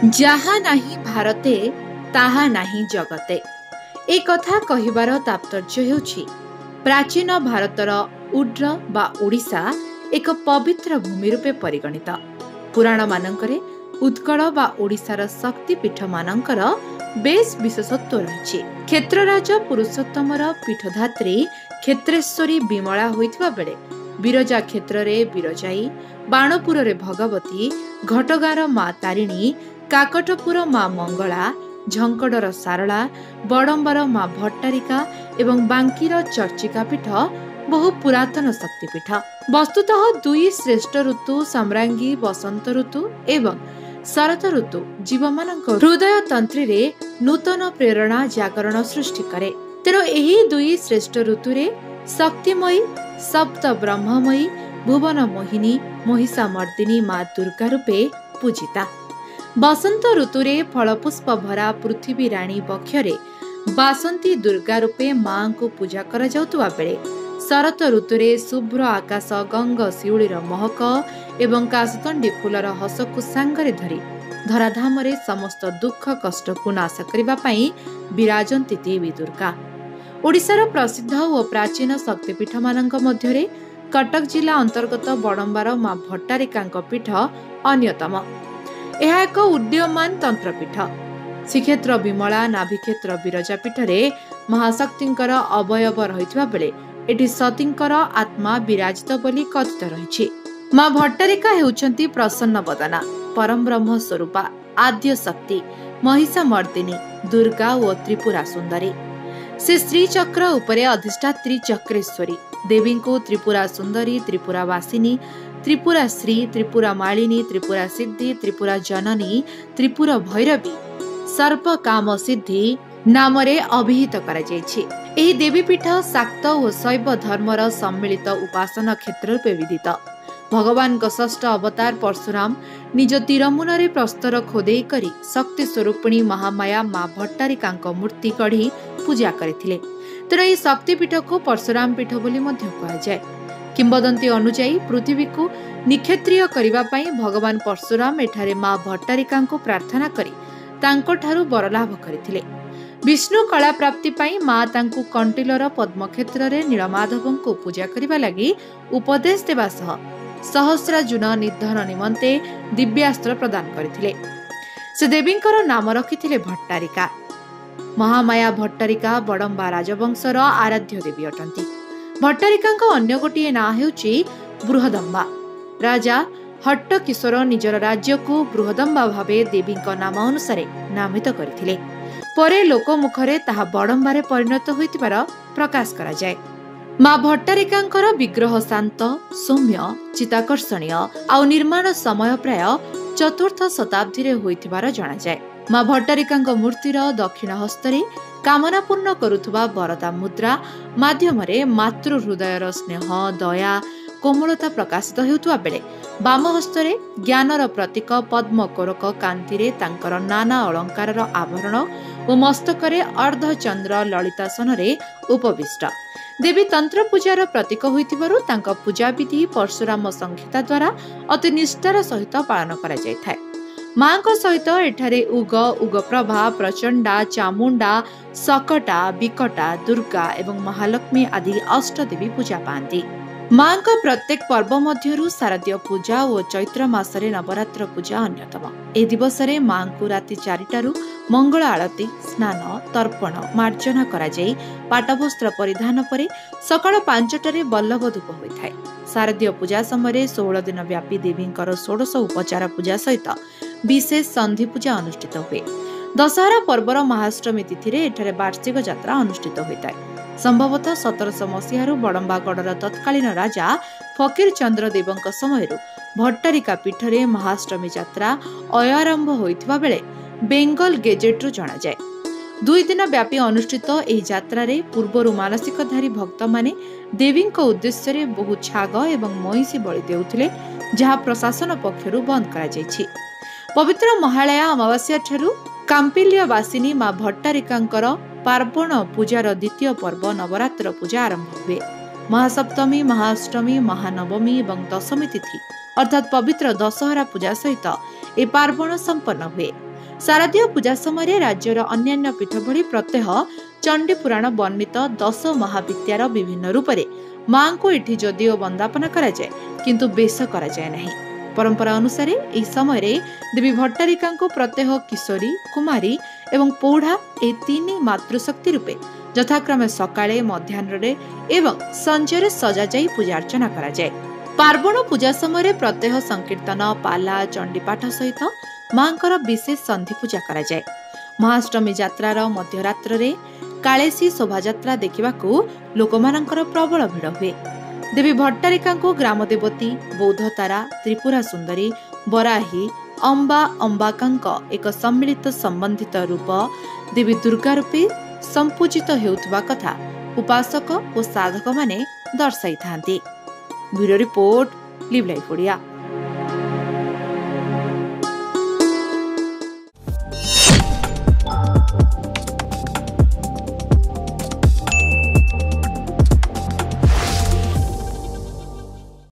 जहा नाही भारते ताहा नाही जगते। ए कथा कहिबार तात्पर्य हेउछि प्राचीन भारतर उड्र बा ओडिशा एक पवित्र भूमि रूपे परिगणित। पुराण मानंकरे उत्कल बा ओडिशार शक्तिपीठ मानंकर बेस विशेषत्व रहिछि। क्षेत्रराज पुरुषोत्तमर पीठधात्री क्षेत्रेश्वरी विमला होइतबा बेले बिरजा क्षेत्र रे बिरजाई, बाणपुर रे भगवती, घटगार मा तारिणी, काकटपुर मा मंगला, झंकड़र सारला, बड़म्बर मा भट्टारिका एवं बांकीर चर्चिका पीठ बहु पुरातन शक्तिपीठ। वस्तुतः दुई श्रेष्ठ ऋतु सम्रांगी बसंत ऋतु एवं शरत ऋतु जीवमानक हृदय तंत्री रे नूतन प्रेरणा जागरण सृष्टि करे। तेणु एही दुई श्रेष्ठ ऋतुरे शक्तिमयी सप्त ब्रह्ममयी भुवन मोहिनी महिषा मर्दिनी मा दुर्गा रूपे पूजिता। बसंत ऋतुरे फलपुष्प भरा पृथ्वी राणी बक्षरे बासंती दुर्गा रूपे मां को पूजा करा जाउतबा बेले शरत ऋतुरे शुभ्र आकाश गंग शिउलीर महक एवं काशतंडी फूलर हसकु सांगरे धरी धराधाम रे समस्त दुख कष्ट को नाश करिबा पई विराजंती देवी दुर्गा। ओडिशार प्रसिद्ध और प्राचीन शक्तिपीठ मानक मध्यरे कटक जिला अंतर्गत बड़म्बार मां भट्टारिकांक पीठ अन्यतम। यह एक उदीयमान तंत्रपीठ। श्रीक्षेत्र विमला, नाभिक्षेत्र बिरजा पीठरे महाशक्तिंकर अवयव रहितबा बेले एठी सतींकर आत्मा विराजित बोली कथित रहिछि। मां भट्टारिका हेउचंती प्रसन्न बदना, परम ब्रह्म स्वरूपा, आद्य शक्ति, महिषा मर्दिनी, दुर्गा और त्रिपुरा सुंदरी। से श्री चक्र उपरे अधिष्ठात्री चक्रेश्वरी देवी को त्रिपुरा सुंदरी, त्रिपुरा वासिनी, त्रिपुरा श्री, त्रिपुरा मालिनी, त्रिपुरा सिद्धि, त्रिपुरा जननी, त्रिपुरा भैरवी, सर्प काम सिद्धि नामरे अभिहित करा जायछि। एही देवीपीठ शाक्त और शैव धर्मर सम्मिलित उपासना क्षेत्र रूपे विदित। भगवान का षष्ठ अवतार परशुराम निज तीरमुनरे प्रस्तर खोदेई करी शक्ति स्वरूपिणी महामाया मां भट्टारिकांक मूर्ति गढ़ी पूजा करथिले। तेणु एही शक्तिपीठ को परशुराम पीठ बोली मध्य कहा जाए। किंबदंती अनुଯାयी पृथ्वी को निक्षेत्रीय करिबा पई भगवान परशुराम एठारे मां भट्टारिकांको प्रार्थना करी तांको ठारू बरलाभ करथिले। विष्णु कला प्राप्ति पई मां तांको कंटिलर पद्मक्षेत्र रे नीलमाधवंको पूजा करिबा लागि उपदेश देबा सह सहस्रार्जुन निधन निमंते दिव्यास्त्र प्रदान करथिले। से देवींकर नाम रखिथिले भट्टारिका। महामाया भट्टारिका बड़म्बा राजवंशर आराध्य देवी अटंती। भट्टारिकांक अन्य गोटिए ना हेउछि बृहदम्बा। राजा हट्ट किशोर निजर राज्य को बृहदम्बा भावे देवींक नाम अनुसारे नामित करथिले। परे लोकमुखरे ताहा बड़म्बारे परिणत होइतिबार प्रकाश करा जाय। मां भट्टारिकांकर विग्रह शांत, सौम्य, चित्ताकर्षणीय आउ निर्माण समय प्राय चतुर्थ शताब्दी रे होइतिबार जणा जाय। मां भट्टारिकांक मूर्तिर दक्षिण हस्तरे कामना पूर्ण करुथुबा वरदा मुद्रा माध्यमरे मातृ हृदयर स्नेह, दया, कोमलता प्रकाशित हेउथुबा बेले बाम हस्तरे ज्ञानर प्रतीक पद्म कोरक कांतिरे तांकर नाना अलंकारर आवरण और मस्तकरे अर्धचंद्र ललितासनरे उपविष्ट। देवी तंत्र पूजार प्रतीक होइतिबारु तांका पूजा विधि परशुराम संहिता द्वारा अति निष्ठार सहित पालन करा जायथाय। मां को सहित एठारे उग, उग्रप्रभा, प्रचंडा, चामुंडा, सकटा, विकटा, दुर्गा एवं महालक्ष्मी आदि अष्टदेवी पूजा पाती। मां का प्रत्येक पर्व मध्यरु शारदीय पूजा और चैत्र मासरे नवरात्र पूजा अन्यतम। ए दिवसरे मां को राति 4टारु मंगल आरती, स्नान, तर्पण, मार्जना करा जाई पाटवस्त्र परिधान परे सकाळ 5टारे बल्लभ धूप होइथाय। शारदीय पूजा समय 16 दिन व्यापी देवींकर 16 उपचार पूजा सहित विशेष संधि पूजा अनुष्ठित हुए। दशहरा पर्वर महाअष्टमी तिथि रे एठारे वार्षिक यात्रा अनुष्ठित होइताय। संभवतः 1700 मसीहारू बड़म्बागढ़र तत्कालीन राजा फकीर चंद्र देवंक समयरू भट्टारिका पीठरे महाअष्टमी यात्रा आरंभ होइतिबा बेले बेंगल गेजेट्रु जणा जाय। 2 दिन व्यापी अनुष्ठित एही यात्रा रे पूर्वरु मानसिकधारी भक्त माने देवींक उद्देश्य रे बहु छाग एवं महिषी बलि देउथिले, जहा प्रशासन पक्षरु बंद करा जायछि। पवित्र महालया अमावास्या ठारू कांपिल्य वासिनी मां भट्टारिकांकर पार्वण पूजार द्वितीय पर्व नवरात्र पूजा आरंभ हुए। महासप्तमी, महाअष्टमी, महानवमी एवं दशमी तिथि अर्थात पवित्र दशहरा पूजा सहित ए पार्वण संपन्न हुए। शारदीय पूजा समय राज्यर अन्यान्य पीठ भली प्रत्यह चंडी पुराण वर्णित 10 महाविद्यार विभिन्न रूप में मां को एठी जदिओ वंदापना करा जाए किंतु बेश करा जाए नहीं। परंपरा अनुसार यह समय देवी भट्टारिका को प्रत्यह किशोरी, कुमारी एवं पौढ़ा ए 3 मातृशक्ति रूपे यथाक्रमे सकाळे, मध्याह्न एवं संजय सजा जाई पूजा अर्चना करा जाए। पार्वण पूजा समय प्रत्यह संकीर्तन, पाला, चंडीपाठ सहित मांकर विशेष संधि पूजा करा जाए। महाअष्टमी यात्रार मध्यरात्र रे कालेसी शोभायात्रा देखिबाकू लोकमानंकर प्रबल भिड़ हुए। देवी भट्टारिका को ग्रामदेवती, बौद्धतारा, त्रिपुरा सुंदरी, बराही, अंबा अंबाकांक एक सम्मिलित संबंधित रूप देवी दुर्गा रूपे संपूजित हेउथबा कथा उपासक और साधक माने दर्शाई थांती। Bureau report, live life Odia.